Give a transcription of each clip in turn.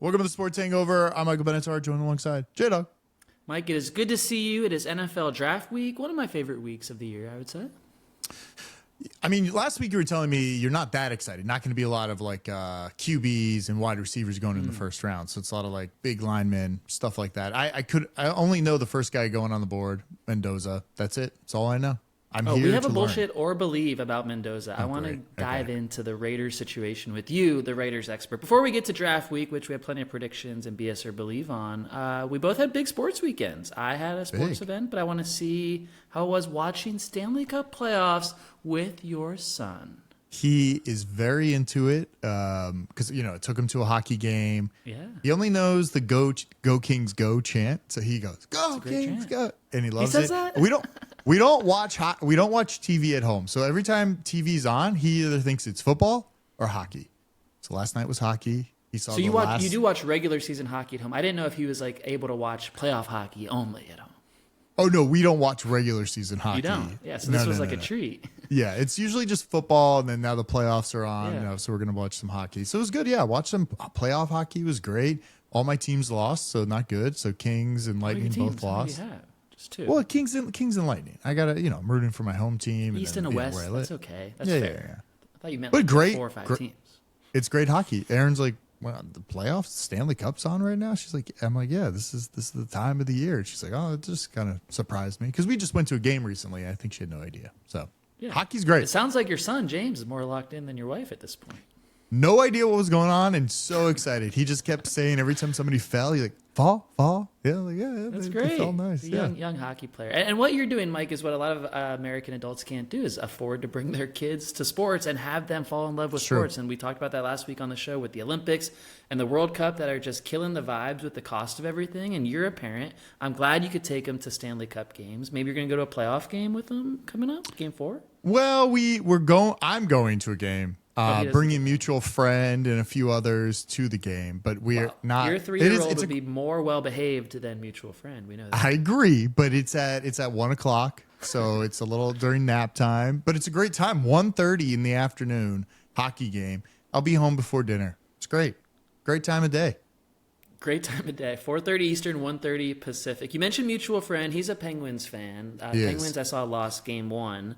Welcome to the Sports Hangover. I'm Michael Benatar, joined alongside J Dawg. Mike, it is good to see you. It is NFL Draft Week, one of my favorite weeks of the year, I would say. I mean, last week you were telling me you're not that excited. Not going to be a lot of like QBs and wide receivers going in the first round. So it's a lot of like big linemen, stuff like that. I only know the first guy going on the board, Mendoza. That's it. That's all I know. We have a bullshit or believe about Mendoza. I want to dive into the Raiders situation with you, the Raiders expert. Before we get to draft week, which we have plenty of predictions and BS or believe on, we both had big sports weekends. I had a sports event, but I want to see how it was watching Stanley Cup playoffs with your son. He is very into it because, it took him to a hockey game. Yeah. He only knows the Go Kings Go chant. So he goes, Go Kings Go. And he loves he says it. That? We don't watch TV at home. So every time TV's on, he either thinks it's football or hockey. So last night was hockey. He saw you do watch regular season hockey at home. I didn't know if he was like able to watch playoff hockey only at home. Oh no, we don't watch regular season hockey. You don't? Yeah, so this was a treat. Yeah, it's usually just football, and then now the playoffs are on, so we're going to watch some hockey. So it was good, yeah. Watch some playoff hockey. It was great. All my teams lost, so not good. So Kings and Lightning both lost. How many do you have? Just two. Well, Kings and Lightning. I got to, I'm rooting for my home team. East and West, that's okay. That's fair. Yeah. I thought you meant but great, 4 or 5 teams. It's great hockey. Erin's like, well, the playoffs, Stanley Cup's on right now. She's like, I'm like, yeah, this is the time of the year. She's like, oh, it just kind of surprised me because we just went to a game recently. I think she had no idea. So hockey's great. It sounds like your son James is more locked in than your wife at this point. No idea what was going on and so excited. He just kept saying every time somebody fell, he's like, fall. Yeah, like, yeah, that's they great. Fell nice. Young hockey player. And what you're doing, Mike, is what a lot of American adults can't do is afford to bring their kids to sports and have them fall in love with sports. And we talked about that last week on the show with the Olympics and the World Cup that are just killing the vibes with the cost of everything. And you're a parent. I'm glad you could take them to Stanley Cup games. Maybe you're going to go to a playoff game with them coming up, game 4? Well, I'm going to a game. Bringing mutual friend and a few others to the game, but we're not. Your 3-year-old would be more well behaved than mutual friend. We know that. I agree, but it's at 1:00, so it's a little during nap time. But it's a great time. 1:30 in the afternoon, hockey game. I'll be home before dinner. It's great. Great time of day. Great time of day. 4:30 Eastern, 1:30 Pacific. You mentioned mutual friend. He's a Penguins fan. Penguins, I saw lost game 1.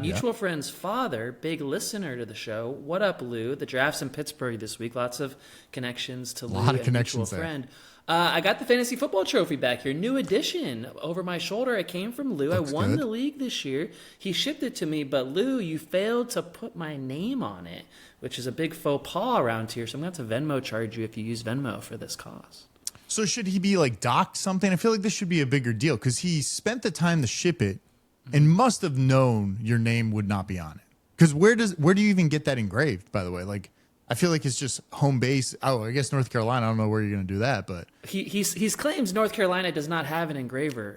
Mutual friend's father, big listener to the show. What up, Lou? The draft's in Pittsburgh this week. Lots of connections to Lou. A lot of connections there. Friend. I got the fantasy football trophy back here. New edition over my shoulder. It came from Lou. I won the league this year. He shipped it to me, but Lou, you failed to put my name on it, which is a big faux pas around here. So I'm going to have to Venmo charge you if you use Venmo for this cause. So should he be like docked something? I feel like this should be a bigger deal because he spent the time to ship it. And must have known your name would not be on it. Because where do you even get that engraved, by the way? Like, I feel like it's just home base. Oh, I guess North Carolina. I don't know where you're going to do that, but he's claims North Carolina does not have an engraver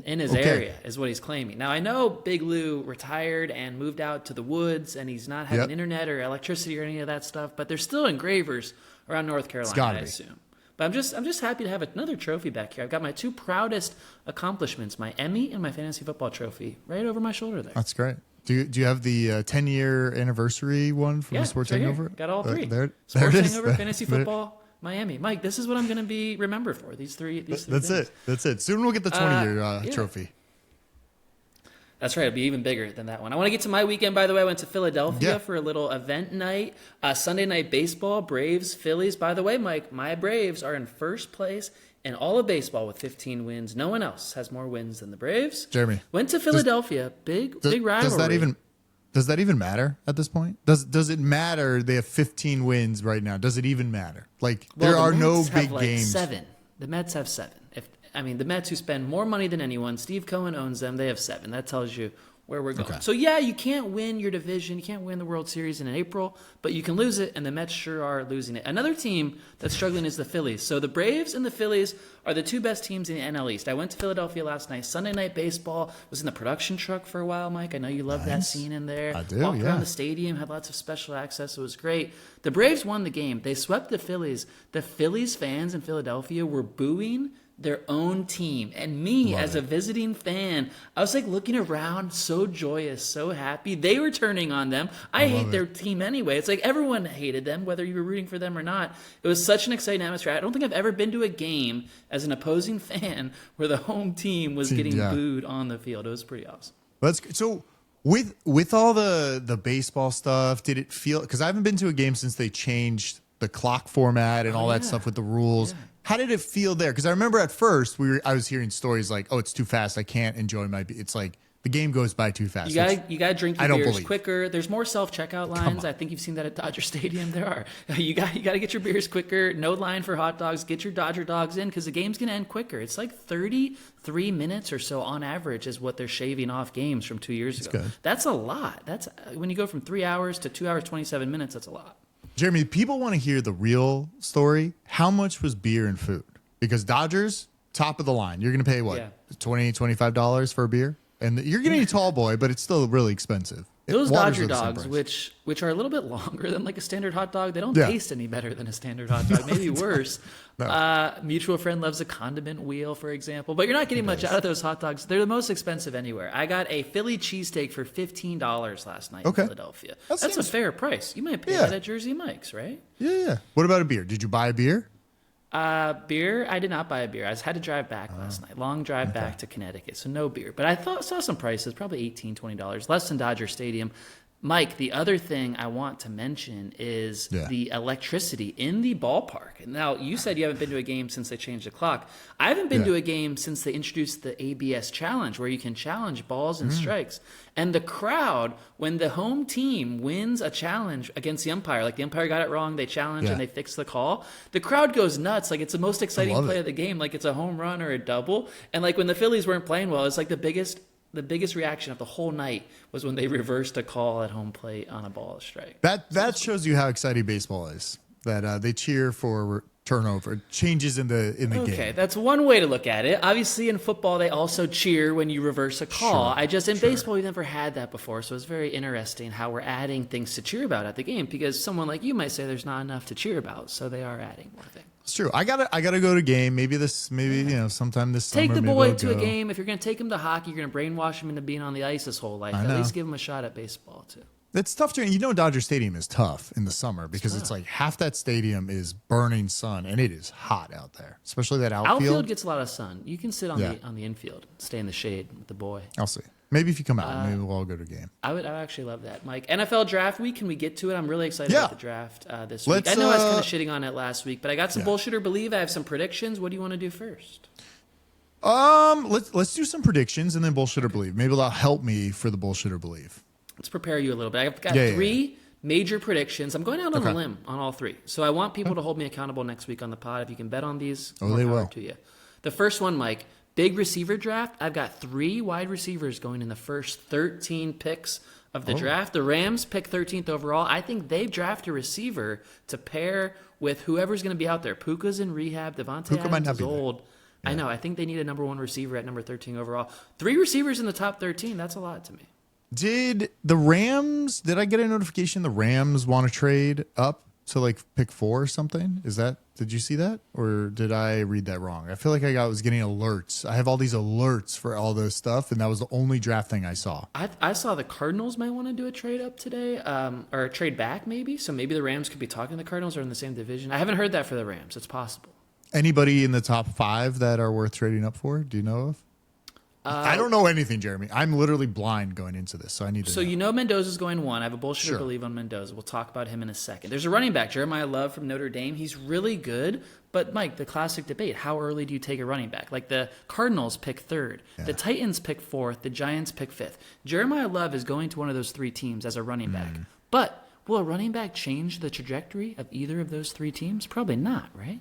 in his area, is what he's claiming. Now, I know Big Lou retired and moved out to the woods, and he's not having internet or electricity or any of that stuff, but there's still engravers around North Carolina, I assume. But I'm just happy to have another trophy back here. I've got my 2 proudest accomplishments, my Emmy and my fantasy football trophy, right over my shoulder there. That's great. Do you have the 10-year anniversary one from the Sports Hangover? Got all 3. Sports Hangover, fantasy football, Miami. Mike, this is what I'm going to be remembered for. These three That's things. That's it. Soon we'll get the 20-year trophy. That's right. It'll be even bigger than that one. I want to get to my weekend, by the way. I went to Philadelphia for a little event night. Sunday night baseball, Braves, Phillies. By the way, Mike, my Braves are in first place in all of baseball with 15 wins. No one else has more wins than the Braves. Jeremy. Went to Philadelphia. Big rivalry. Does that even matter at this point? Does it matter they have 15 wins right now? Does it even matter? Like, there are no big games. 7. The Mets have 7. The Mets, who spend more money than anyone, Steve Cohen owns them, they have 7. That tells you where we're going. Okay. So, you can't win your division. You can't win the World Series in April, but you can lose it, and the Mets sure are losing it. Another team that's struggling is the Phillies. So the Braves and the Phillies are the 2 best teams in the NL East. I went to Philadelphia last night. Sunday night baseball. Was in the production truck for a while, Mike. I know you love that scene in there. I do, Walked around the stadium, had lots of special access. It was great. The Braves won the game. They swept the Phillies. The Phillies fans in Philadelphia were booing their own team. And me, as a visiting fan, I was like looking around, so joyous, so happy. They were turning on them. I hate their team anyway. It's like everyone hated them, whether you were rooting for them or not. It was such an exciting atmosphere. I don't think I've ever been to a game as an opposing fan where the home team was getting booed on the field. It was pretty awesome. That's good. So with all the baseball stuff, did it feel, because I haven't been to a game since they changed the clock format and all that stuff with the rules. Yeah. How did it feel there? Because I remember at first I was hearing stories like, "Oh, it's too fast. I can't enjoy my." It's like the game goes by too fast. You gotta drink your beers quicker. There's more self checkout lines. I think you've seen that at Dodger Stadium. There are. You got to get your beers quicker. No line for hot dogs. Get your Dodger dogs in because the game's gonna end quicker. It's like 33 minutes or so on average is what they're shaving off games from 2 years ago. Good. That's a lot. That's when you go from 3 hours to 2 hours 27 minutes. That's a lot. Jeremy, people want to hear the real story. How much was beer and food? Because Dodgers, top of the line. You're going to pay what? Yeah. $20, $25 for a beer? And you're getting a tall boy, but it's still really expensive. Those Dodger dogs, which are a little bit longer than like a standard hot dog, they don't taste any better than a standard hot dog. Maybe worse. No. Mutual friend loves a condiment wheel, for example. But you're not getting much out of those hot dogs. They're the most expensive anywhere. I got a Philly cheesesteak for $15 last night in Philadelphia. That's a fair price. You might pay that at Jersey Mike's, right? Yeah. What about a beer? Did you buy a beer? Beer, I did not buy a beer. I just had to drive back last night. Long drive back to Connecticut, so no beer. But I saw some prices, probably $18, $20, less than Dodger Stadium. Mike, the other thing I want to mention is the electricity in the ballpark. Now, you said you haven't been to a game since they changed the clock. I haven't been to a game since they introduced the ABS challenge, where you can challenge balls and strikes. And the crowd, when the home team wins a challenge against the umpire, like the umpire got it wrong, they challenge and they fix the call, the crowd goes nuts. Like it's the most exciting play of the game. Like it's a home run or a double. And like when the Phillies weren't playing well, it's like the biggest reaction of the whole night was when they reversed a call at home plate on a ball strike. That shows you how exciting baseball is. That they cheer for turnover, changes in the game. Okay, that's one way to look at it. Obviously, in football, they also cheer when you reverse a call. In baseball, we never had that before, so it's very interesting how we're adding things to cheer about at the game. Because someone like you might say there's not enough to cheer about, so they are adding more things. It's true. I gotta go to a game. Maybe sometime this summer. Take the boy to a game. If you're gonna take him to hockey, you're gonna brainwash him into being on the ice his whole life. At least give him a shot at baseball too. It's tough to, Dodger Stadium is tough in the summer because it's like half that stadium is burning sun and it is hot out there, especially that outfield. Outfield gets a lot of sun. You can sit on the infield, stay in the shade with the boy. I'll see. Maybe if you come out, maybe we'll all go to a game. I would actually love that, Mike. NFL draft week, can we get to it? I'm really excited about the draft this week. I know I was kind of shitting on it last week, but I got some bullshit or believe. I have some predictions. What do you want to do first? Let's do some predictions and then bullshit or believe. Maybe that'll help me for the bullshit or believe. Let's prepare you a little bit. I've got three major predictions. I'm going out on a limb on all three. So I want people to hold me accountable next week on the pod. If you can bet on these, they will. To you. The first one, Mike, big receiver draft. I've got 3 wide receivers going in the first 13 picks of the draft. The Rams pick 13th overall. I think they draft a receiver to pair with whoever's going to be out there. Puka's in rehab. Devontae Adams is old. Yeah. I know. I think they need a number 1 receiver at number 13 overall. 3 receivers in the top 13. That's a lot to me. Did I get a notification the Rams want to trade up to like pick 4 or something? Did you see that? Or did I read that wrong? I feel like I was getting alerts. I have all these alerts for all this stuff, and that was the only draft thing I saw. I saw the Cardinals might want to do a trade up today, or a trade back maybe. So maybe the Rams could be talking to the Cardinals or in the same division. I haven't heard that for the Rams. It's possible. Anybody in the top 5 that are worth trading up for? Do you know of? I don't know anything, Jeremy. I'm literally blind going into this, so I need to know. Mendoza's going 1. I have a bullshit or believe on Mendoza. We'll talk about him in a second. There's a running back, Jeremiah Love from Notre Dame. He's really good, but Mike, the classic debate, how early do you take a running back? Like the Cardinals pick 3rd. Yeah. The Titans pick 4th. The Giants pick 5th. Jeremiah Love is going to one of those 3 teams as a running back. But will a running back change the trajectory of either of those 3 teams? Probably not, right?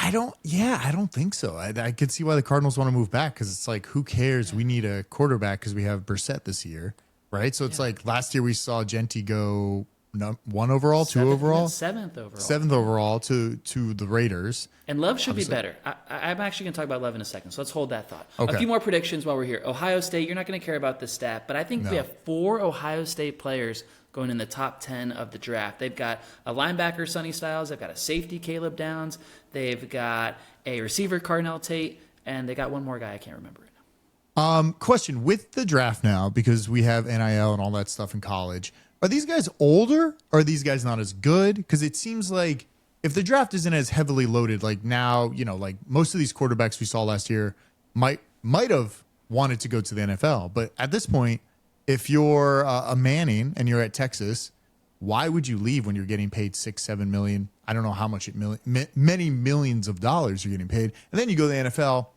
I don't think so. I could see why the Cardinals want to move back because it's like, who cares? We need a quarterback because we have Brissett this year, right? So it's like last year we saw Genti go 1 overall, 2 overall, 7th overall, 7th overall to the Raiders. And Love should be better. I'm actually going to talk about Love in a second, so let's hold that thought. Okay. A few more predictions while we're here. Ohio State, you're not going to care about this stat, but I think we have 4 Ohio State players going in the top 10 of the draft. They've got a linebacker, Sonny Styles. They've got a safety, Caleb Downs. They've got a receiver, Cardinal Tate. and they got one more guy I can't remember it. Question with the draft now, because we have NIL and all that stuff in college. Are these guys older? Or are these guys not as good? Because it seems like if the draft isn't as heavily loaded, like now, like most of these quarterbacks we saw last year might have wanted to go to the NFL. But at this point, if you're a Manning and you're at Texas, why would you leave when you're getting paid $6-7 million? I don't know how much many millions of dollars you're getting paid. And then you go to the NFL.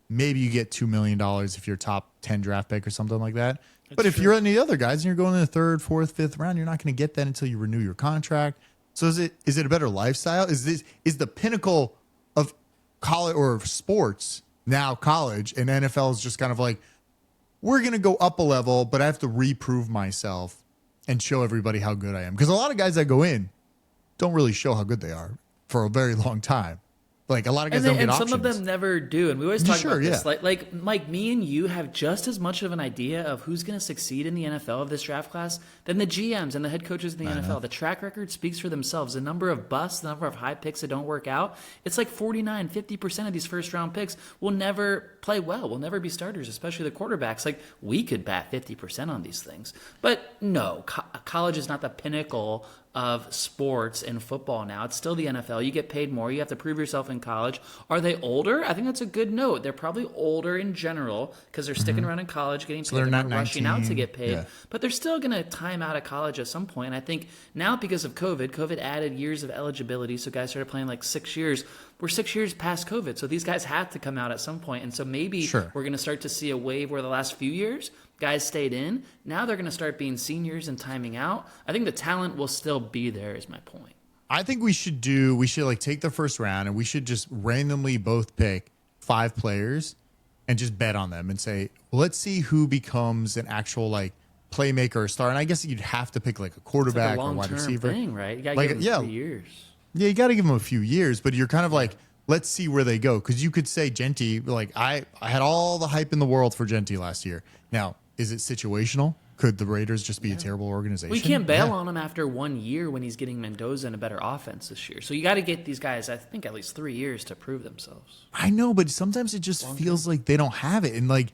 Maybe you get $2 million if you're top 10 draft pick or something like that. But if you're any other guys and you're going in the third, fourth, fifth round, you're not going to get that until you renew your contract. So is it a better lifestyle? Is the pinnacle of college or sports now college, and NFL is just kind of like, we're going to go up a level, but I have to reprove myself and show everybody how good I am. Because a lot of guys that go in don't really show how good they are for a very long time. Like a lot of guys don't get options. And some of them never do. And we always talk about this. Like Mike, me and you have just as much of an idea of who's going to succeed in the NFL of this draft class than the GMs and the head coaches in the NFL. The track record speaks for themselves. The number of busts, the number of high picks that don't work out. It's like 49, 50% of these first round picks will never play well, will never be starters, especially the quarterbacks. Like we could bat 50% on these things. But no, college is not the pinnacle of sports and football now. It's still the NFL. You get paid more. You have to prove yourself in college. Are they older? I think that's a good note. They're probably older in general because they're sticking around in college, getting paid. So they're not rushing 19. out to get paid. Yeah. But they're still going to time out of college at some point. And I think now because of COVID added years of eligibility. So guys started playing like 6 years. We're 6 years past COVID. So these guys have to come out at some point. And so maybe we're going to start to see a wave where the last few years guys stayed in. Now they're going to start being seniors and timing out. I think the talent will still be there is my point. I think we should like take the first round and we should just randomly both pick 5 players and just bet on them and say, well, let's see who becomes an actual like playmaker or star. And I guess you'd have to pick like a quarterback or wide receiver. Thing, right? You got to give them 3 years. Yeah, you got to give them a few years, but you're kind of like, let's see where they go. Because you could say Genty, like I had all the hype in the world for Genty last year. Now, is it situational? Could the Raiders just be a terrible organization? We can't bail on him after 1 year when he's getting Mendoza and a better offense this year. So you got to get these guys, I think, at least 3 years to prove themselves. I know, but sometimes it just feels like they don't have it. And like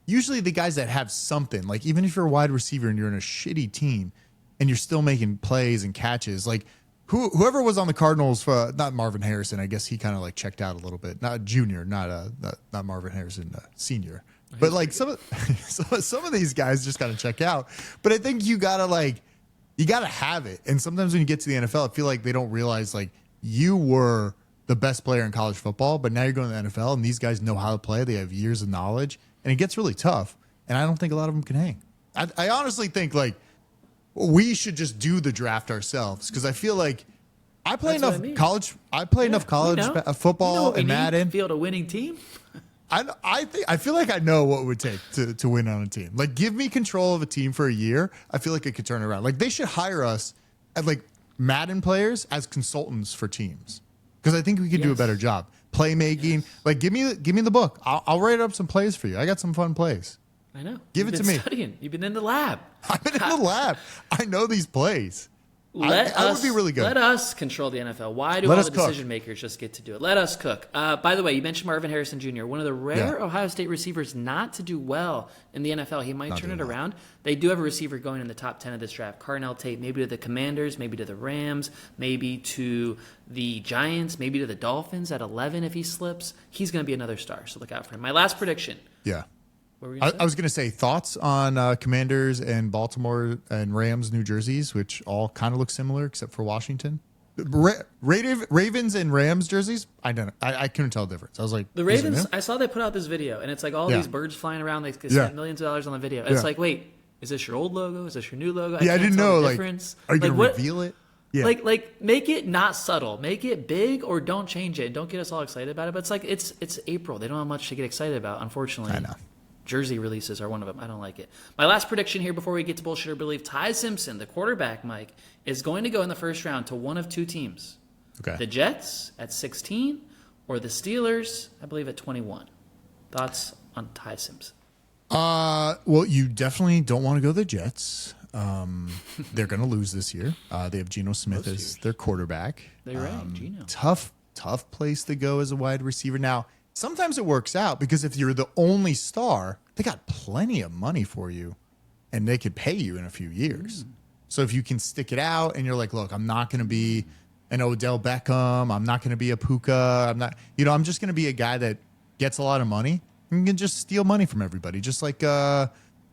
usually the guys that have something, like even if you're a wide receiver and you're in a shitty team and you're still making plays and catches, like whoever was on the Cardinals, not Marvin Harrison, I guess he kind of like checked out a little bit. Not junior, not Marvin Harrison, senior. But like some of these guys just gotta check out. But I think you gotta have it. And sometimes when you get to the NFL, I feel like they don't realize like you were the best player in college football, but now you're going to the NFL and these guys know how to play. They have years of knowledge, and it gets really tough. And I don't think a lot of them can hang. I honestly think like we should just do the draft ourselves because I feel like I play enough college. I play enough college football and Madden. Field a winning team. I feel like I know what it would take to win on a team. Like, give me control of a team for a year. I feel like it could turn around. Like, they should hire us as like Madden players as consultants for teams because I think we could do a better job. Playmaking, like give me the book. I'll write up some plays for you. I got some fun plays. I know. Give it to me. Studying. You've been in the lab. I've been in the lab. I know these plays. I would be really good. Let us control the NFL. Why do all the decision makers just get to do it? Let us cook. By the way, you mentioned Marvin Harrison Jr., one of the rare Ohio State receivers not to do well in the NFL. He might turn it around. They do have a receiver going in the top 10 of this draft. Carnell Tate, maybe to the Commanders, maybe to the Rams, maybe to the Giants, maybe to the Dolphins at 11 if he slips. He's going to be another star, so look out for him. My last prediction. Yeah. I was going to say thoughts on Commanders and Baltimore and Rams, New Jerseys, which all kind of look similar except for Washington. Ravens and Rams jerseys, I couldn't tell the difference. I was like, the Ravens, I saw they put out this video, and it's like all these birds flying around. They spent millions of dollars on the video. It's like, wait, is this your old logo? Is this your new logo? I didn't know. Like, difference. Are you going to reveal it? Yeah. Like, make it not subtle. Make it big, or don't change it. Don't get us all excited about it. But it's like it's April. They don't have much to get excited about, unfortunately. I know. Jersey releases are one of them. I don't like it. My last prediction here before we get to Bullshit or Believe, Ty Simpson, the quarterback, Mike, is going to go in the first round to one of two teams. Okay. The Jets at 16 or the Steelers, I believe, at 21. Thoughts on Ty Simpson? Well, you definitely don't want to go to the Jets. They're going to lose this year. They have Geno Smith as their quarterback. They're right, Geno. Tough place to go as a wide receiver. Now, sometimes it works out because if you're the only star, they got plenty of money for you and they could pay you in a few years. So if you can stick it out and you're like, look, I'm not going to be an Odell Beckham. I'm not going to be a Puka. I'm just going to be a guy that gets a lot of money and can just steal money from everybody. Just like,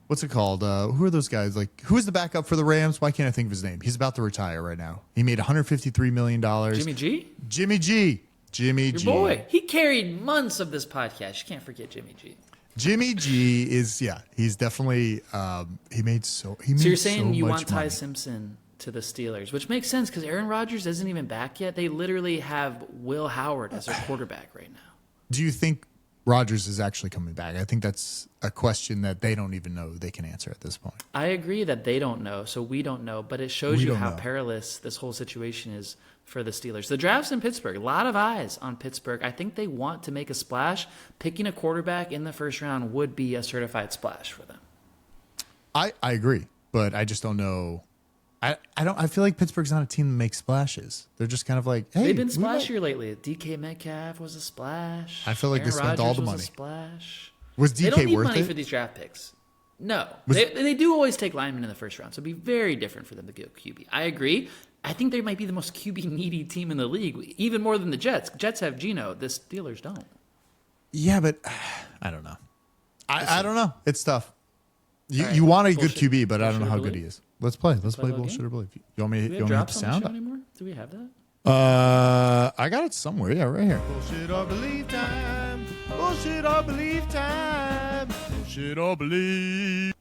what's it called? Who are those guys? Like, who is the backup for the Rams? Why can't I think of his name? He's about to retire right now. He made $153 million. Jimmy G? Jimmy G. Your boy. He carried months of this podcast. You can't forget Jimmy G. Jimmy G is, he's definitely, he made so you're saying you want Ty money. Simpson to the Steelers, which makes sense because Aaron Rodgers isn't even back yet. They literally have Will Howard as their quarterback right now. Do you think Rodgers is actually coming back? I think that's a question that they don't even know they can answer at this point. I agree that they don't know, so we don't know, but it shows you how perilous this whole situation is for the Steelers. The draft's in Pittsburgh. A lot of eyes on Pittsburgh. I think they want to make a splash. Picking a quarterback in the first round would be a certified splash for them. I agree, but I just don't know. I feel like Pittsburgh's not a team that makes splashes. They're just kind of like, hey, they've been splashier lately. DK Metcalf was a splash. I feel like Aaron they spent Rodgers all the was money. A splash. Was DK they don't need worth money it? for these draft picks. No, they do always take linemen in the first round, so it'd be very different for them to go QB. I agree. I think they might be the most QB needy team in the league, even more than the Jets. Jets have Geno. The Steelers don't. Yeah, but I don't know. I don't know. It's tough. Right, you want a good bullshit. QB, but I don't know how Bullshit or good he believe? is. Let's play play bullshit or believe. You want me Do to we hit have the drops on the sound? show anymore? Do we have that? I got it somewhere. Yeah, right here. Bullshit or believe time. Bullshit or believe time. Bullshit or believe.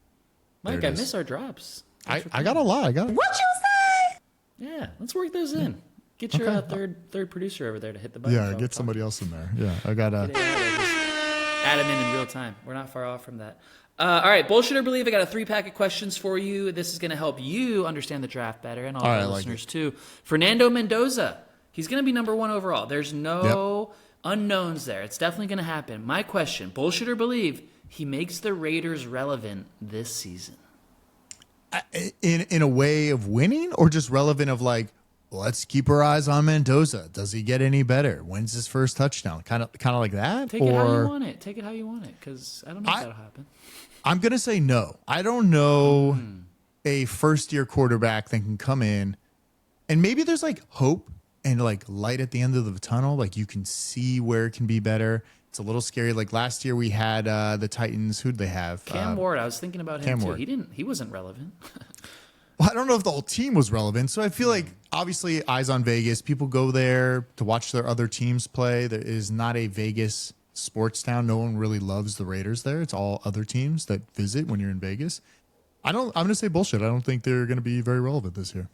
Mike, I miss our drops. I got a lot. I got it. What you say? Yeah, let's work those in. Get your third producer over there to hit the button. Yeah, get somebody else in there. Yeah, I got a. Add him in real time. We're not far off from that. All right, bullshit or believe. I got a 3-pack of questions for you. This is going to help you understand the draft better, and all our listeners too. Fernando Mendoza, he's going to be number 1 overall. There's no unknowns there. It's definitely going to happen. My question: bullshit or believe? He makes the Raiders relevant this season. In a way of winning, or just relevant of like, let's keep our eyes on Mendoza. Does he get any better? When's his first touchdown? Kind of like that. Take it how you want it. Take it how you want it, because I don't know if that'll happen. I'm gonna say no. I don't know a first-year quarterback that can come in, and maybe there's like hope and like light at the end of the tunnel. Like you can see where it can be better. It's a little scary. Like last year we had the Titans. Who'd they have? Cam Ward. I was thinking about him too. Ward. He wasn't relevant. Well, I don't know if the whole team was relevant. So I feel like obviously eyes on Vegas. People go there to watch their other teams play. There is not a Vegas sports town. No one really loves the Raiders there. It's all other teams that visit when you're in Vegas. I'm going to say bullshit. I don't think they're going to be very relevant this year.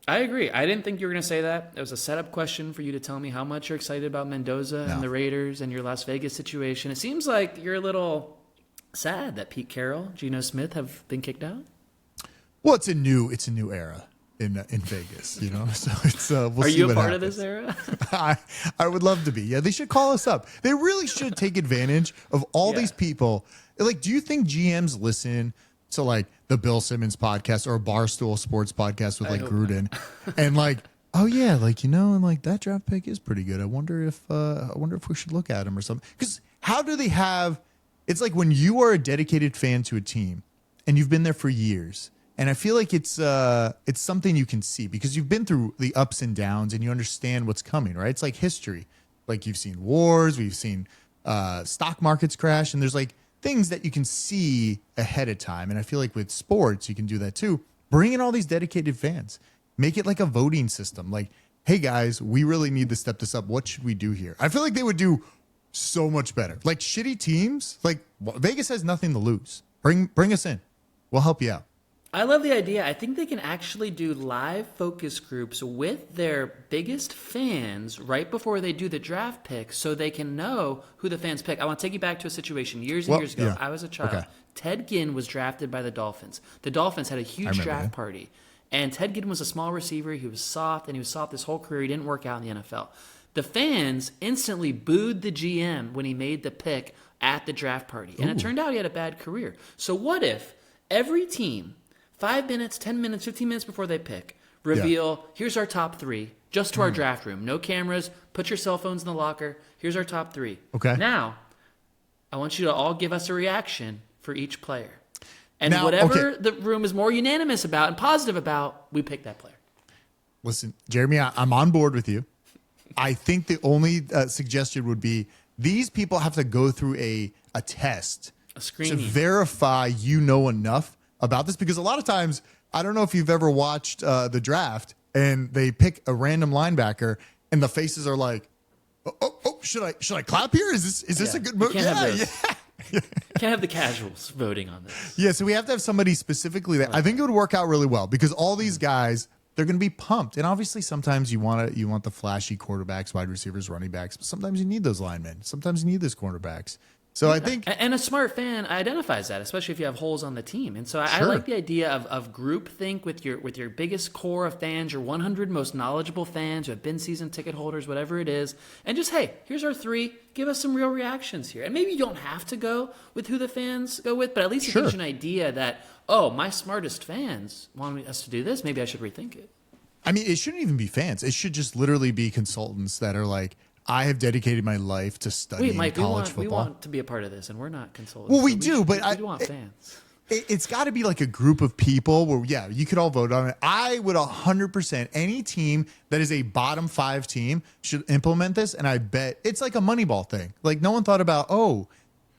I agree. I didn't think you were going to say that. It was a setup question for you to tell me how much you're excited about Mendoza and the Raiders and your Las Vegas situation. It seems like you're a little sad that Pete Carroll, Geno Smith have been kicked out. Well, it's a new era in Vegas, you know. So it's we'll Are see you a what part happens. of this era? I would love to be. Yeah, they should call us up. They really should take advantage of all these people. Like, do you think GMs listen to like the Bill Simmons podcast or Barstool Sports podcast with like Gruden, and like, oh yeah, like you know, and like that draft pick is pretty good. I wonder if we should look at him or something. Because how do they have? It's like when you are a dedicated fan to a team and you've been there for years. And I feel like it's something you can see because you've been through the ups and downs and you understand what's coming, right? It's like history. Like you've seen wars, we've seen stock markets crash, and there's like things that you can see ahead of time. And I feel like with sports, you can do that too. Bring in all these dedicated fans. Make it like a voting system. Like, hey guys, we really need to step this up. What should we do here? I feel like they would do so much better. Like shitty teams, like Vegas has nothing to lose. Bring us in. We'll help you out. I love the idea. I think they can actually do live focus groups with their biggest fans right before they do the draft pick so they can know who the fans pick. I want to take you back to a situation years and years ago. I was a child. Okay. Ted Ginn was drafted by the Dolphins. The Dolphins had a huge draft party. And Ted Ginn was a small receiver. He was soft, and he was soft his whole career. He didn't work out in the NFL. The fans instantly booed the GM when he made the pick at the draft party. And it turned out he had a bad career. So what if every team, 5 minutes, 10 minutes, 15 minutes before they pick, reveal, here's our top 3. just to our draft room. No cameras. Put your cell phones in the locker. Here's our top 3. Okay. Now, I want you to all give us a reaction for each player. And now, whatever the room is more unanimous about and positive about, we pick that player. Listen, Jeremy, I'm on board with you. I think the only suggestion would be these people have to go through a test to verify enough about this, because a lot of times, I don't know if you've ever watched the draft and they pick a random linebacker and the faces are like, oh, should I clap here? Is this a good move? Can't have the casuals voting on this. Yeah, so we have to have somebody specifically that I think it would work out really well, because all these guys, they're going to be pumped. And obviously sometimes you want the flashy quarterbacks, wide receivers, running backs, but sometimes you need those linemen. Sometimes you need those cornerbacks. So I think, and a smart fan identifies that, especially if you have holes on the team. And so I like the idea of groupthink with your biggest core of fans, your 100 most knowledgeable fans who have been season ticket holders, whatever it is, and just, hey, here's our 3. Give us some real reactions here. And maybe you don't have to go with who the fans go with, but at least it gives you an idea that, oh, my smartest fans want us to do this. Maybe I should rethink it. I mean, it shouldn't even be fans. It should just literally be consultants that are like, I have dedicated my life to studying college football. We want to be a part of this, and we're not consultants. Well, we do, but we want fans. It's got to be like a group of people where, you could all vote on it. I would 100%, any team that is a bottom 5 team should implement this, and I bet it's like a Moneyball thing. Like, no one thought about,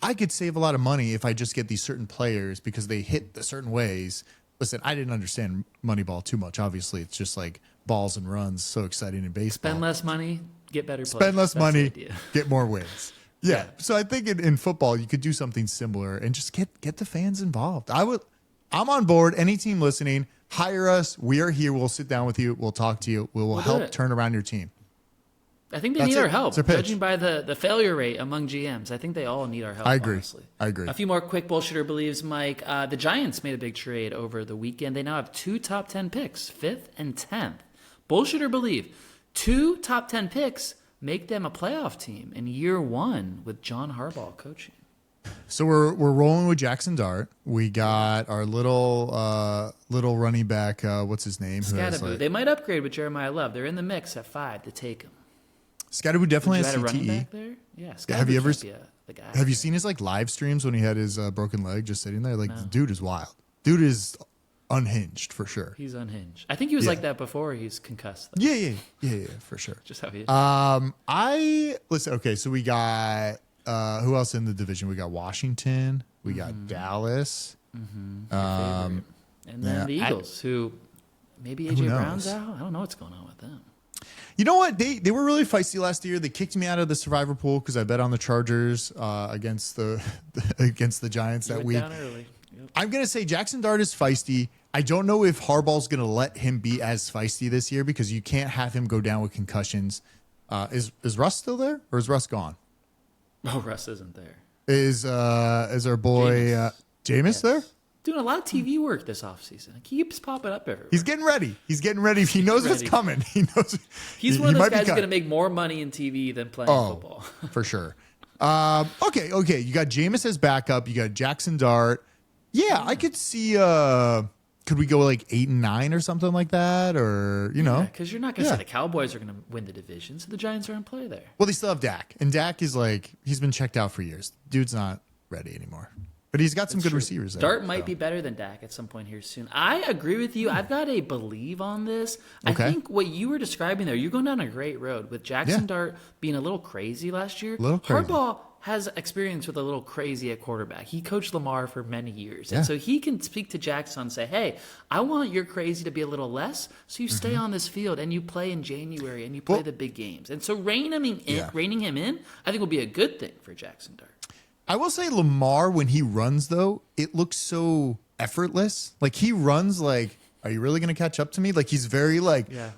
I could save a lot of money if I just get these certain players because they hit the certain ways. Listen, I didn't understand Moneyball too much. Obviously, it's just like balls and runs. So exciting in baseball. Spend less money, get better players. Spend less money, get more wins. Yeah. So I think in football, you could do something similar and just get the fans involved. I'm on board. Any team listening, hire us. We are here. We'll sit down with you. We'll talk to you. We'll help turn around your team. I think they need our help. Judging by the failure rate among GMs, I think they all need our help. I agree. Honestly. I agree. A few more quick bullshitter believes, Mike. The Giants made a big trade over the weekend. They now have 2 top 10 picks, 5th and 10th. Bullshitter believe 2 top 10 picks make them a playoff team in year 1 with John Harbaugh coaching. So we're rolling with Jackson Dart. We got our little running back. What's his name? Scatterbo. They might upgrade with Jeremiah Love. They're in the mix at 5 to take him. Scatterbo definitely has CTE. Running back there? Yeah. Have you seen his live streams when he had his broken leg just sitting there? The dude is wild. Dude is unhinged for sure. He's unhinged. I think he was like that before he's concussed. Though. Yeah, for sure. Just how he is. Listen. Okay, so we got who else in the division? We got Washington. We got Dallas. And then the Eagles, who maybe AJ Brown's out. I don't know what's going on with them. You know what? They were really feisty last year. They kicked me out of the survivor pool because I bet on the Chargers against the Giants that week. Down early. Yep. I'm gonna say Jackson Dart is feisty. I don't know if Harbaugh's gonna let him be as feisty this year because you can't have him go down with concussions. Is Russ still there or is Russ gone? Oh, Russ isn't there. Is our boy Jameis there? Doing a lot of TV work this offseason. He keeps popping up everywhere. He's getting ready. He knows what's coming. He knows. He's one of those guys who's going to make more money in TV than playing football. For sure. Okay. You got Jameis as backup. You got Jackson Dart. Yeah, I could see. Could we go 8-9 or something like that, or because you're not going to say the Cowboys are going to win the division, so the Giants are in play there. Well, they still have Dak, and Dak is he's been checked out for years. Dude's not ready anymore. But he's got some good receivers there. Dart might be better than Dak at some point here soon. I agree with you. I've got a believe on this. Okay. I think what you were describing there, you're going down a great road with Jackson Dart being a little crazy last year. Harbaugh has experience with a little crazy at quarterback. He coached Lamar for many years. And so he can speak to Jackson and say, hey, I want your crazy to be a little less, so you stay on this field and you play in January and you play the big games. And so reining him in, I think will be a good thing for Jackson Dart. I will say Lamar, when he runs, though, it looks so effortless. He runs are you really going to catch up to me? He's very,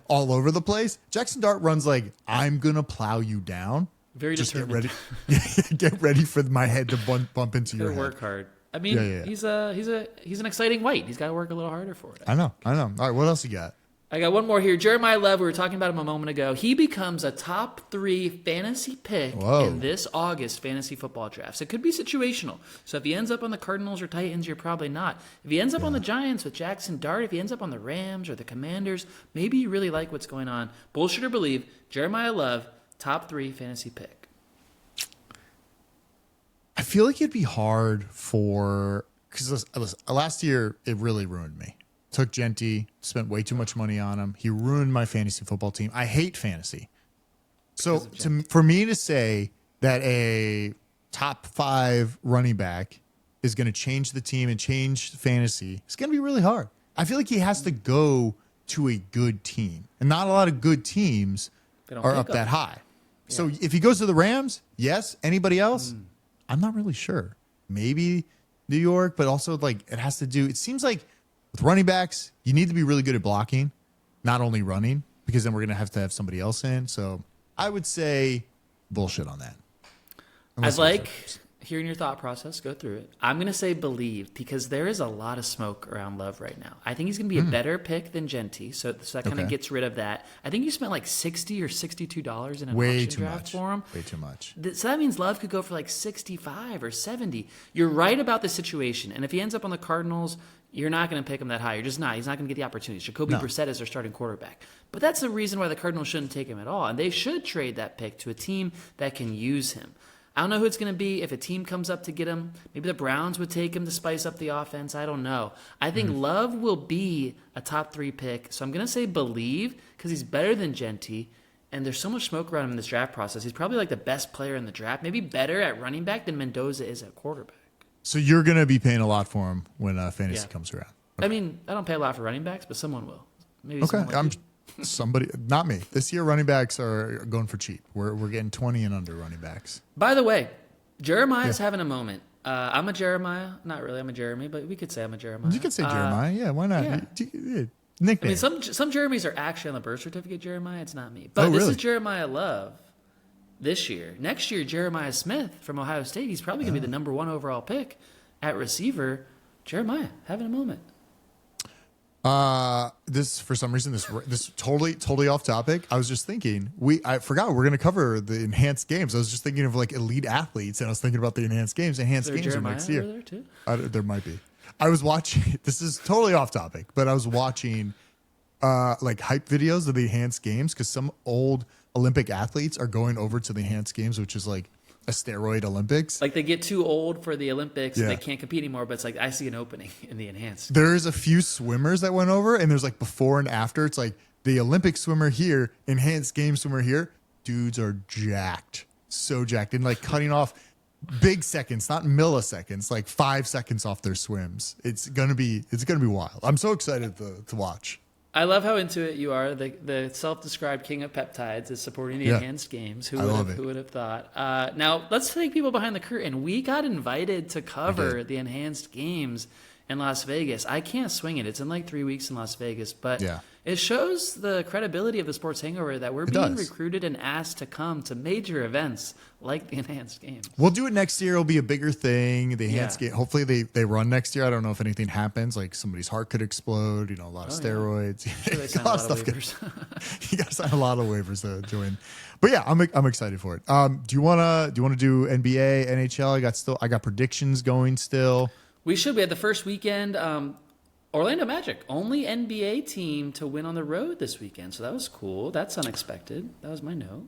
all over the place. Jackson Dart runs I'm going to plow you down. Very Just determined. Get ready. Get ready for my head to bump into your head. Work hard. I mean, he's an exciting white. He's got to work a little harder for it. I know. All right, what else you got? I got one more here. Jeremiah Love, we were talking about him a moment ago. He becomes a top 3 fantasy pick in this August fantasy football draft. So it could be situational. So if he ends up on the Cardinals or Titans, you're probably not. If he ends up on the Giants with Jackson Dart, if he ends up on the Rams or the Commanders, maybe you really like what's going on. Bullshit or believe, Jeremiah Love, top 3 fantasy pick. I feel like it'd be hard because last year it really ruined me. Took Genty, spent way too much money on him. He ruined my fantasy football team. I hate fantasy. So for me to say that a top 5 running back is going to change the team and change fantasy, it's going to be really hard. I feel like he has to go to a good team. And not a lot of good teams are up that high. Yeah. So if he goes to the Rams, yes. Anybody else? I'm not really sure. Maybe New York, but also it has to do, it seems like with running backs, you need to be really good at blocking, not only running, because then we're going to have somebody else in. So I would say bullshit on that. I'd like hearing your thought process. Go through it. I'm going to say believe because there is a lot of smoke around Love right now. I think he's going to be a better pick than Genty, so that kind of gets rid of that. I think you spent like $60 or $62 in an auction draft for him. Way too much. So that means Love could go for like 65 or 70. You're right about the situation, and if he ends up on the Cardinals, you're not going to pick him that high. You're just not. He's not going to get the opportunities. Jacoby Brissett is their starting quarterback. But that's the reason why the Cardinals shouldn't take him at all. And they should trade that pick to a team that can use him. I don't know who it's going to be. If a team comes up to get him, maybe the Browns would take him to spice up the offense. I don't know. I think Love will be a top 3 pick. So I'm going to say believe because he's better than Genty. And there's so much smoke around him in this draft process. He's probably like the best player in the draft. Maybe better at running back than Mendoza is at quarterback. So you're going to be paying a lot for him when fantasy comes around. Okay. I mean, I don't pay a lot for running backs, but someone will. Maybe somebody, not me. This year, running backs are going for cheap. We're getting 20 and under running backs. By the way, Jeremiah's having a moment. I'm a Jeremiah. Not really. I'm a Jeremy, but we could say I'm a Jeremiah. You could say Jeremiah. Yeah, why not? Yeah. Nickname. I mean, some Jeremys are actually on the birth certificate Jeremiah. It's not me. But this is Jeremiah Love this year. Next year, Jeremiah Smith from Ohio State. He's probably going to be the number 1 overall pick at receiver. Jeremiah having a moment. This for some reason this totally off topic. I was just thinking I forgot we're going to cover the enhanced games. I was just thinking of like elite athletes, and I was thinking about the enhanced games. Enhanced games are next year. There too? There might be. I was watching. This is totally off topic, but I was watching like hype videos of the enhanced games because some old Olympic athletes are going over to the enhanced games, which is like a steroid Olympics. Like they get too old for the Olympics and they can't compete anymore, but it's like I see an opening in the enhanced. There's a few swimmers that went over and there's like before and after. It's like the Olympic swimmer here, enhanced game swimmer here. Dudes are jacked. So jacked. And like cutting off big seconds, not milliseconds, like 5 seconds off their swims. It's gonna be wild. I'm so excited to watch. I love how into it you are. The self-described king of peptides is supporting the enhanced games. Who would have thought? Now, let's take people behind the curtain. We got invited to cover the enhanced games in Las Vegas. I can't swing it. It's in like 3 weeks in Las Vegas. But it shows the credibility of the Sports Hangover that we're being recruited and asked to come to major events like the enhanced games. We'll do it next year. It'll be a bigger thing. The enhanced game. Hopefully they run next year. I don't know if anything happens. Like somebody's heart could explode. A lot of steroids. Sure they sign a lot of waivers. You got to sign a lot of waivers to join. But yeah, I'm excited for it. Do you wanna do NBA, NHL? I got predictions going still. We should. We had the first weekend. Orlando Magic, only NBA team to win on the road this weekend. So that was cool. That's unexpected. That was my note.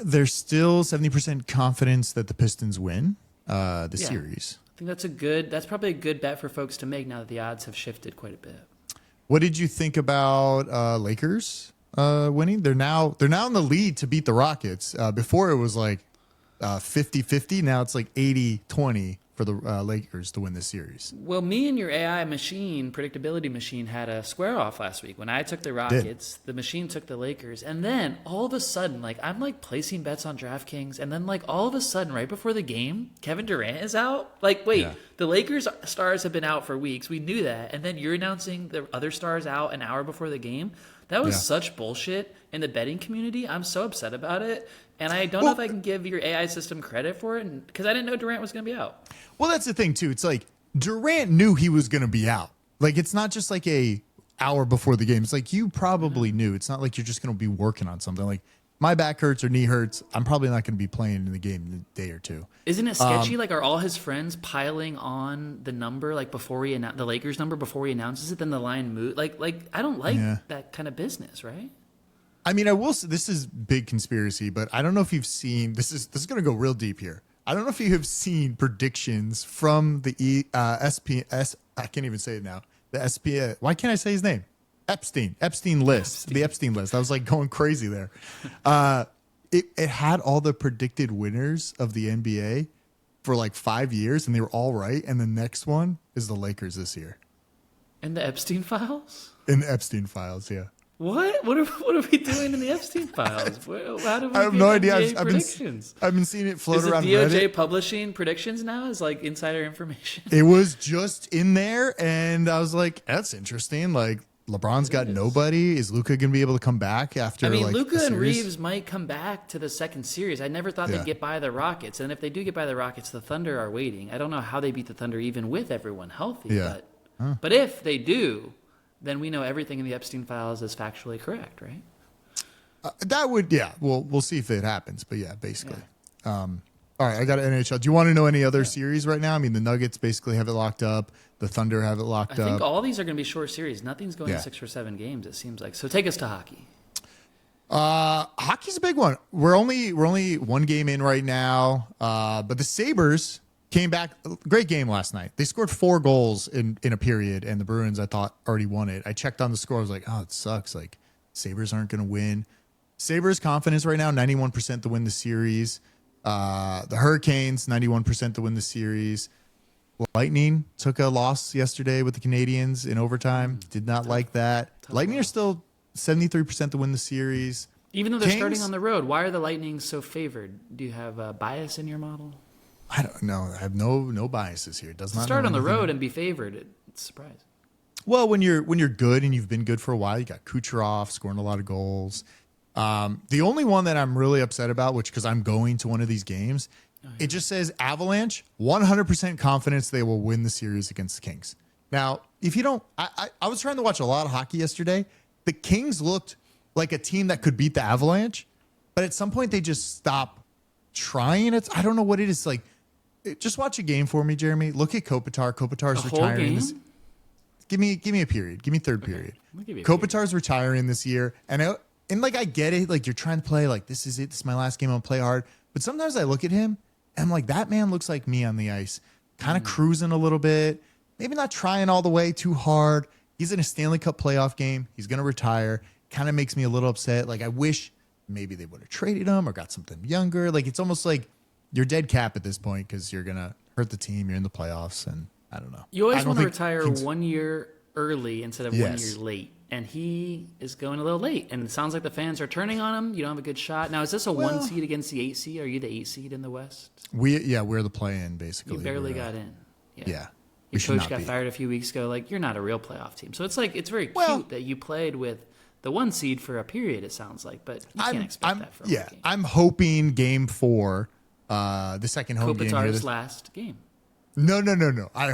There's still 70% confidence that the Pistons win the series. I think that's probably a good bet for folks to make now that the odds have shifted quite a bit. What did you think about Lakers winning? They're now in the lead to beat the Rockets. Before it was like 50-50. Now it's like 80-20. For the Lakers to win this series. Well, me and your AI machine, predictability machine, had a square off last week. When I took the Rockets, the machine took the Lakers. And then all of a sudden, like I'm like placing bets on DraftKings. And then like all of a sudden, right before the game, Kevin Durant is out. Like, wait, the Lakers stars have been out for weeks. We knew that. And then you're announcing the other stars out an hour before the game. That was such bullshit in the betting community. I'm so upset about it. And I don't know if I can give your AI system credit for it because I didn't know Durant was going to be out. Well, that's the thing, too. It's like Durant knew he was going to be out. Like, it's not just like hour before the game. It's like you probably knew. It's not like you're just going to be working on something. Like my back hurts or knee hurts, I'm probably not going to be playing in the game in a day or two. Isn't it sketchy? Like, are all his friends piling on the number, like before he the Lakers number before he announces it? Then the line moves. Like I don't like that kind of business, right? I mean, I will say this is big conspiracy, but I don't know if you've seen this is going to go real deep here. I don't know if you have seen predictions from the SPS. I can't even say it now. The SPS. Why can't I say his name? Epstein list. The Epstein list. I was like going crazy there. It had all the predicted winners of the NBA for like 5 years, and they were all right. And the next one is the Lakers this year. In the Epstein files? In the Epstein files, yeah. What? What are we doing in the Epstein files? How do we I have no idea. I've been seeing it float around Reddit. Is Reddit. DOJ publishing predictions now as like insider information? It was just in there, and I was like, that's interesting. Like, LeBron's got nobody. Is Luka going to be able to come back after? I mean, like, Luka and Reeves might come back to the second series. I never thought Yeah. they'd get by the Rockets, and if they do get by the Rockets, the Thunder are waiting. I don't know how they beat the Thunder even with everyone healthy. Yeah. But if they do, then we know everything in the Epstein files is factually correct, right? That would, yeah. We'll see if it happens, but yeah, basically. All right, I got an NHL. Do you want to know any other series right now? I mean, the Nuggets basically have it locked up. The Thunder have it locked I up. think all these are going to be short series. Nothing's going Yeah. to 6 or 7 games, it seems like. So take us to hockey. Hockey's a big one. We're only one game in right now, but the Sabres came back. Great game last night. They scored 4 goals in a period, and the Bruins, I thought, already won it. I checked on the score. I was like, oh, it sucks. Like, Sabres aren't going to win. Sabres confidence right now, 91% to win the series. The Hurricanes, 91% to win the series. Lightning took a loss yesterday with the Canadians in overtime. Did not like that. Lightning are still 73% to win the series. Even though they're Kings? starting on the road, why are the Lightning so favored? Do you have a bias in your model? I don't know. I have no biases here. It does not Start know on the anything. road and be favored. It's surprising. Well, when you're good and you've been good for a while, you got Kucherov scoring a lot of goals. The only one that I'm really upset about, which because I'm going to one of these games, it just says Avalanche, 100% confidence they will win the series against the Kings. Now, if you don't, I was trying to watch a lot of hockey yesterday. The Kings looked like a team that could beat the Avalanche, but at some point they just stop trying. I don't know what it is. Like, just watch a game for me, Jeremy. Look at Kopitar. Kopitar's A whole retiring. game? Give me a period. Give me third period. I'll give you a Kopitar's retiring this year, and I get it. Like, you're trying to play. Like, this is it. This is my last game. I'll play hard. But sometimes I look at him, and I'm like, that man looks like me on the ice, kind of cruising a little bit, maybe not trying all the way too hard. He's in a Stanley Cup playoff game. He's gonna retire. Kind of makes me a little upset. Like, I wish maybe they would have traded him or got something younger. Like, it's almost like you're dead cap at this point because you're gonna hurt the team. You're in the playoffs, and I don't know. You always I don't want to think retire Kings- 1 year early instead of 1 Yes. year late. And he is going a little late. And it sounds like the fans are turning on him. You don't have a good shot. Now, is this a 1 seed against the 8 seed? Are you the 8 seed in the West? we're the play-in basically. You barely We're, got in. Yeah. We Your should coach not got be. fired a few weeks ago. Like, you're not a real playoff team. So it's like, it's very Well- cute that you played with the 1 seed for a period, it sounds like. But you can't expect that from a game. I'm hoping game 4, the second home game here. Kopitar's last game. No. I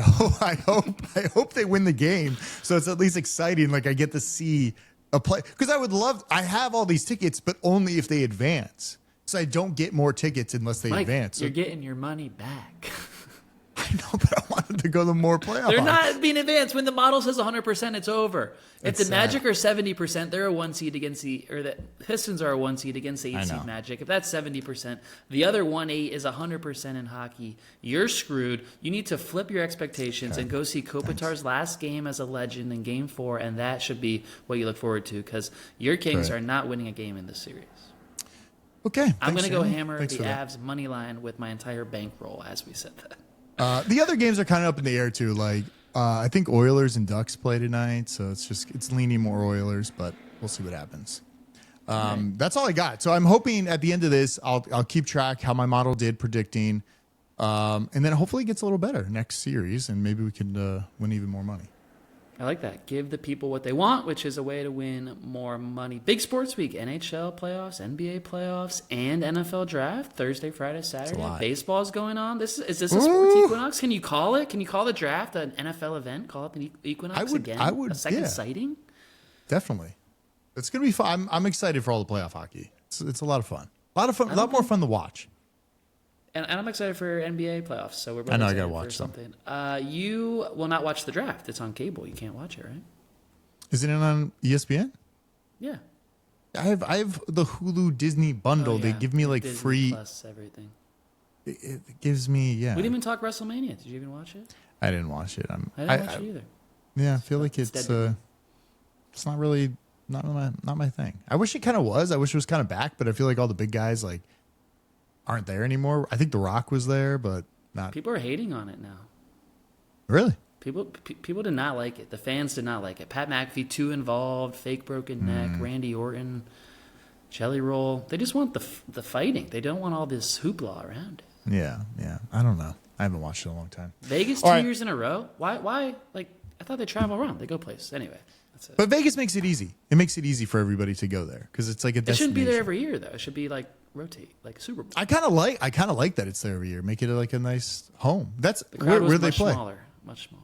hope they win the game, so it's at least exciting. Like, I get to see a play because I have all these tickets, but only if they advance. So I don't get more tickets unless they Mike, advance. So you're getting your money back. I know, but I wanted to go to more playoff. They're not being advanced. When the model says 100%, it's over. If It's the sad. Magic are 70%, they're a 1 seed against the Pistons are a 1 seed against the 8 I seed know. Magic. If that's 70%, the other 1-8 is 100% in hockey. You're screwed. You need to flip your expectations and go see Kopitar's last game as a legend in Game 4, and that should be what you look forward to because your Kings Right. are not winning a game in this series. Okay, I'm going to go Jeremy. hammer Thanks the for that. Avs money line with my entire bankroll as we said that. The other games are kind of up in the air too. Like, I think Oilers and Ducks play tonight, so it's leaning more Oilers, but we'll see what happens. That's all I got. So I'm hoping at the end of this, I'll keep track how my model did predicting, and then hopefully it gets a little better next series, and maybe we can win even more money. I like that. Give the people what they want, which is a way to win more money. Big sports week, NHL playoffs, NBA playoffs, and NFL draft. Thursday, Friday, Saturday. lot. Baseball's going on. Is this a sports equinox? Can you call it? Can you call the draft an NFL event? Call it the equinox I would- again? I would, A second yeah. sighting? definitely. It's gonna be fun. I'm excited for all the playoff hockey. It's a lot of fun. A lot more fun to watch. And I'm excited for NBA playoffs. So we're both I know I excited gotta for watch something. You will not watch the draft. It's on cable. You can't watch it, right? Isn't it on ESPN? Yeah. I have the Hulu Disney bundle. Oh, yeah. They give me like Disney free. Plus everything. It gives me We didn't even talk WrestleMania. Did you even watch it? I didn't watch it. I didn't watch it either. Yeah, I feel like it's not really not my thing. I wish it kind of was. I wish it was kind of back, but I feel like all the big guys like aren't there anymore. I think The Rock was there, but not. People are hating on it now. Really? People did not like it. The fans did not like it. Pat McAfee too involved. Fake broken neck. Randy Orton. Jelly roll. They just want the fighting. They don't want all this hoopla around it. Yeah. I don't know. I haven't watched it in a long time. Vegas 2 years in a row? Why? Like, I thought they travel around. They go places. Anyway, that's it. But Vegas makes it easy. It makes it easy for everybody to go there because it's like a It destination. shouldn't be there every year, though. It should be, like, rotate, like Super Bowl. I kind of like that it's there every year. Make it like a nice home. That's The crowd was where they much play. smaller. Much smaller.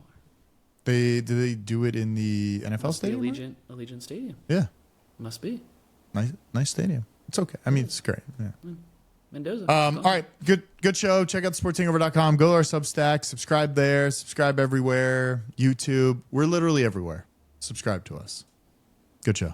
Do they do it in the NFL stadium? Allegiant Stadium. Yeah. Must be. Nice stadium. It's okay. I mean, it's great. Yeah. Mendoza. All right. Good show. Check out sportsingover.com. Go to our Substack. Subscribe there. Subscribe everywhere. YouTube. We're literally everywhere. Subscribe to us. Good show.